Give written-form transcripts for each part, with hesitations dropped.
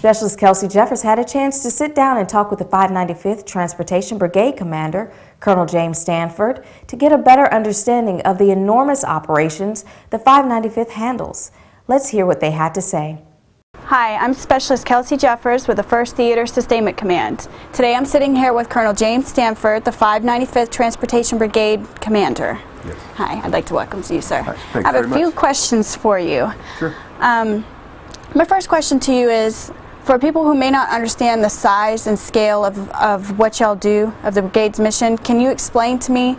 Specialist Kelsey Jeffers had a chance to sit down and talk with the 595th Transportation Brigade Commander, Colonel James Stanford, to get a better understanding of the enormous operations the 595th handles. Let's hear what they had to say. Hi, I'm Specialist Kelsey Jeffers with the 1st Theater Sustainment Command. Today I'm sitting here with Colonel James Stanford, the 595th Transportation Brigade Commander. Yes. Hi, I'd like to welcome you, sir. Hi, I have a few questions for you. Sure. My first question to you is, for people who may not understand the size and scale of what y'all do, of the brigade's mission, can you explain to me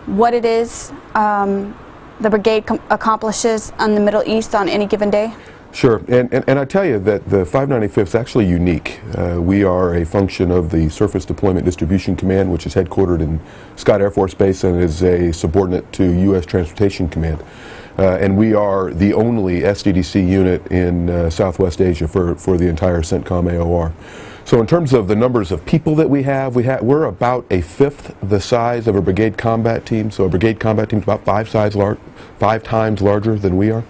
what it is the brigade accomplishes in the Middle East on any given day? Sure, and I tell you that the 595th is actually unique. We are a function of the Surface Deployment Distribution Command, which is headquartered in Scott Air Force Base and is a subordinate to U.S. Transportation Command. And we are the only SDDC unit in Southwest Asia for the entire CENTCOM AOR. So in terms of the numbers of people that we're about a fifth the size of a brigade combat team. So a brigade combat team is about five times larger than we are.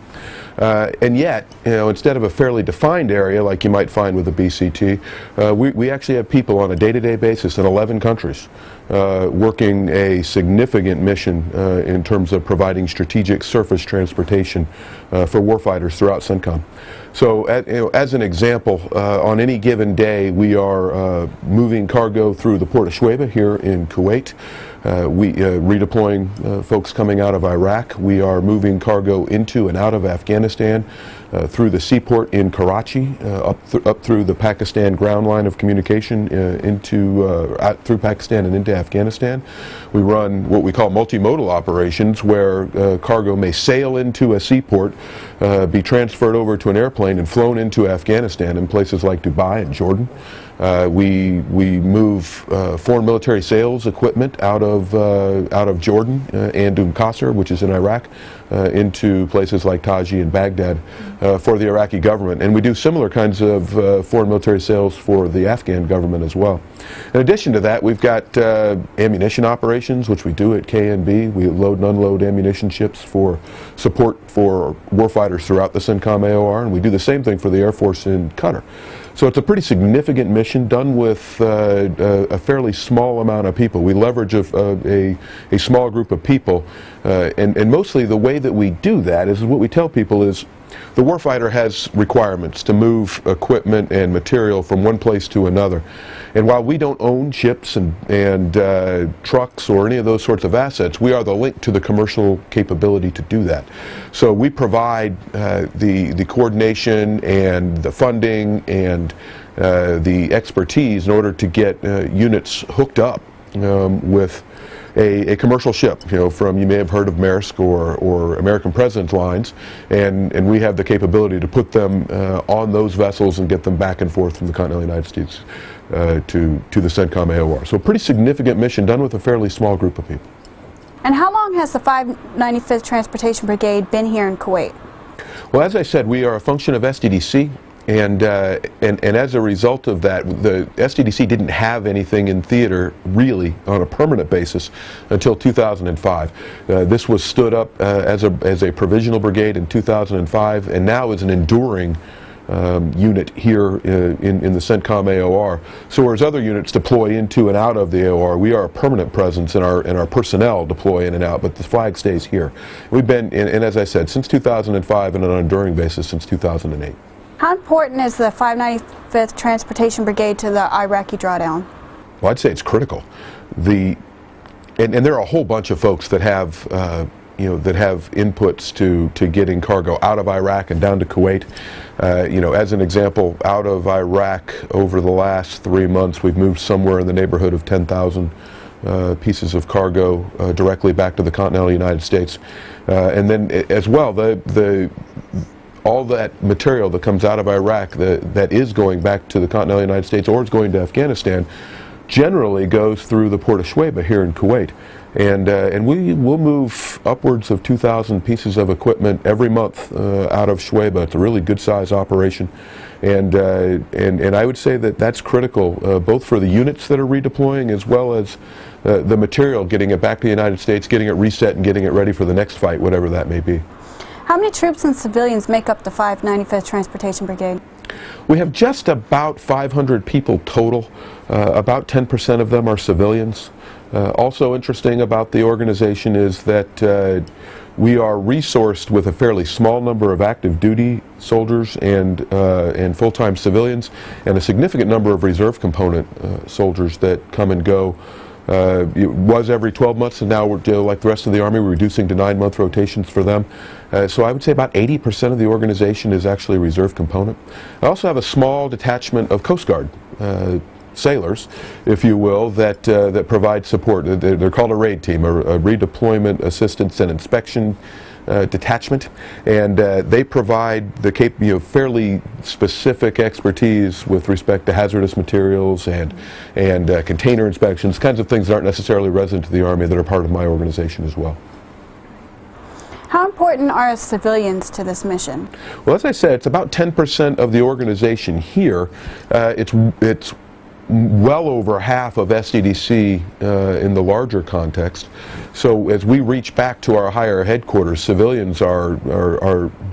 And yet, instead of a fairly defined area like you might find with a BCT, we actually have people on a day-to-day basis in 11 countries working a significant mission in terms of providing strategic surface transportation for warfighters throughout CENTCOM. So, as an example, on any given day, we are moving cargo through the port of Shuaibah here in Kuwait. Redeploying folks coming out of Iraq. We are moving cargo into and out of Afghanistan through the seaport in Karachi, up through the Pakistan ground line of communication through Pakistan and into Afghanistan. We run what we call multimodal operations, where cargo may sail into a seaport, be transferred over to an airplane and flown into Afghanistan in places like Dubai and Jordan. We move foreign military sales equipment out of Jordan and Qasr, which is in Iraq, into places like Taji and Baghdad for the Iraqi government. And we do similar kinds of foreign military sales for the Afghan government as well. In addition to that, we've got ammunition operations, which we do at KNB. We load and unload ammunition ships for support for warfighters throughout the CENTCOM AOR, and we do the same thing for the Air Force in Qatar. So it's a pretty significant mission done with a fairly small amount of people. We leverage a small group of people, and mostly the way that we do that is what we tell people is the warfighter has requirements to move equipment and material from one place to another. And while we don't own ships and trucks or any of those sorts of assets, we are the link to the commercial capability to do that. So we provide the coordination and the funding and the expertise in order to get units hooked up with a commercial ship, you may have heard of Maersk or American President's lines, and we have the capability to put them on those vessels and get them back and forth from the continental United States to the CENTCOM AOR. So a pretty significant mission done with a fairly small group of people. And how long has the 595th Transportation Brigade been here in Kuwait? Well, as I said, we are a function of SDDC. And as a result of that, the SDDC didn't have anything in theater really on a permanent basis until 2005. This was stood up as a provisional brigade in 2005, and now is an enduring unit here in the CENTCOM AOR. So whereas other units deploy into and out of the AOR, we are a permanent presence, and our personnel deploy in and out, but the flag stays here. We've been, and as I said, since 2005 and on an enduring basis since 2008. How important is the 595th Transportation Brigade to the Iraqi drawdown? Well, I'd say it's critical. And there are a whole bunch of folks that have that have inputs to getting cargo out of Iraq and down to Kuwait. As an example, out of Iraq over the last 3 months, we've moved somewhere in the neighborhood of 10,000 pieces of cargo directly back to the continental United States. And then as well, all that material that comes out of Iraq that is going back to the continental United States or is going to Afghanistan generally goes through the port of Shuaibah here in Kuwait. And we will move upwards of 2,000 pieces of equipment every month out of Shuaibah. It's a really good size operation. And I would say that that's critical both for the units that are redeploying as well as the material, getting it back to the United States, getting it reset and getting it ready for the next fight, whatever that may be. How many troops and civilians make up the 595th Transportation Brigade? We have just about 500 people total. About 10% of them are civilians. Also interesting about the organization is that we are resourced with a fairly small number of active duty soldiers and full-time civilians, and a significant number of reserve component soldiers that come and go. It was every 12 months, and now we're like the rest of the Army, we're reducing to 9-month rotations for them. So I would say about 80% of the organization is actually a reserve component. I also have a small detachment of Coast Guard sailors, if you will, that provide support. They're called a RAID team, a redeployment assistance and inspection detachment, and they provide the fairly specific expertise with respect to hazardous materials and container inspections, kinds of things that aren't necessarily resident to the Army that are part of my organization as well. How important are civilians to this mission? Well, as I said, it's about 10% of the organization here. It's well over half of SDDC in the larger context. So as we reach back to our higher headquarters, civilians do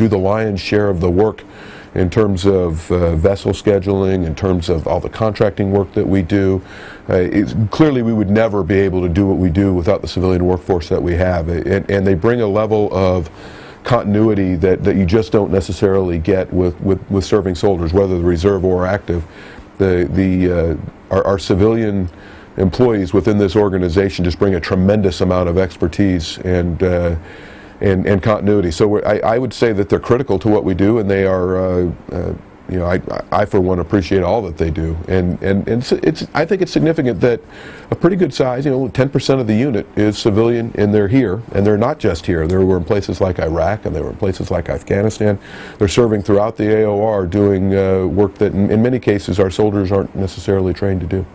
the lion's share of the work in terms of vessel scheduling, in terms of all the contracting work that we do. Clearly we would never be able to do what we do without the civilian workforce that we have, and they bring a level of continuity that you just don't necessarily get with serving soldiers, whether the reserve or active. Our civilian employees within this organization just bring a tremendous amount of expertise and continuity. So I would say that they're critical to what we do, and they are. I for one appreciate all that they do, and I think it's significant that a pretty good size, 10% of the unit is civilian, and they're here, and they're not just here. They were in places like Iraq, and they were in places like Afghanistan. They're serving throughout the AOR, doing work that in many cases our soldiers aren't necessarily trained to do.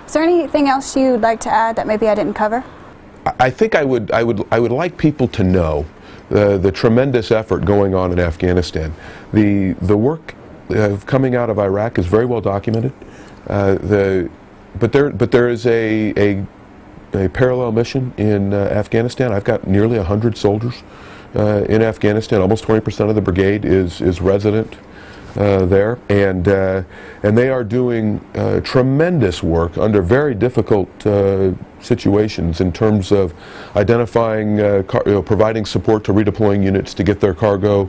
Is there anything else you'd like to add that maybe I didn't cover? I think I would like people to know the tremendous effort going on in Afghanistan. The work coming out of Iraq is very well documented. But there is a parallel mission in Afghanistan. I've got nearly 100 soldiers in Afghanistan. Almost 20% of the brigade is resident there, and they are doing tremendous work under very difficult situations in terms of identifying, providing support to redeploying units to get their cargo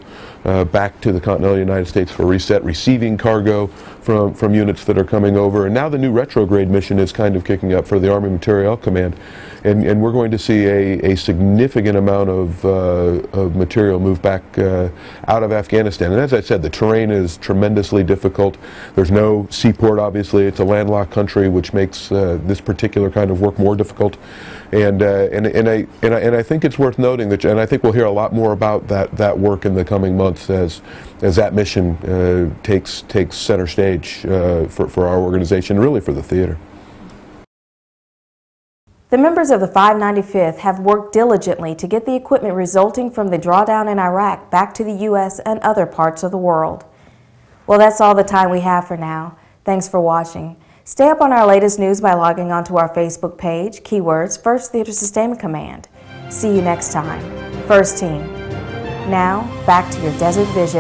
back to the continental United States for reset, receiving cargo from units that are coming over, and now the new retrograde mission is kind of kicking up for the Army Materiel Command, and we're going to see a significant amount of material move back out of Afghanistan. And as I said, the terrain is tremendously difficult. There's no seaport, obviously. It's a landlocked country, which makes this particular kind of work more difficult. And I think it's worth noting that, and I think we'll hear a lot more about that work in the coming months as that mission takes center stage for our organization, really for the theater. The members of the 595th have worked diligently to get the equipment resulting from the drawdown in Iraq back to the U.S. and other parts of the world. Well, that's all the time we have for now. Thanks for watching. Stay up on our latest news by logging onto our Facebook page, keywords, 1st Theater Sustainment Command. See you next time. First Team. Now, back to your Desert Vision.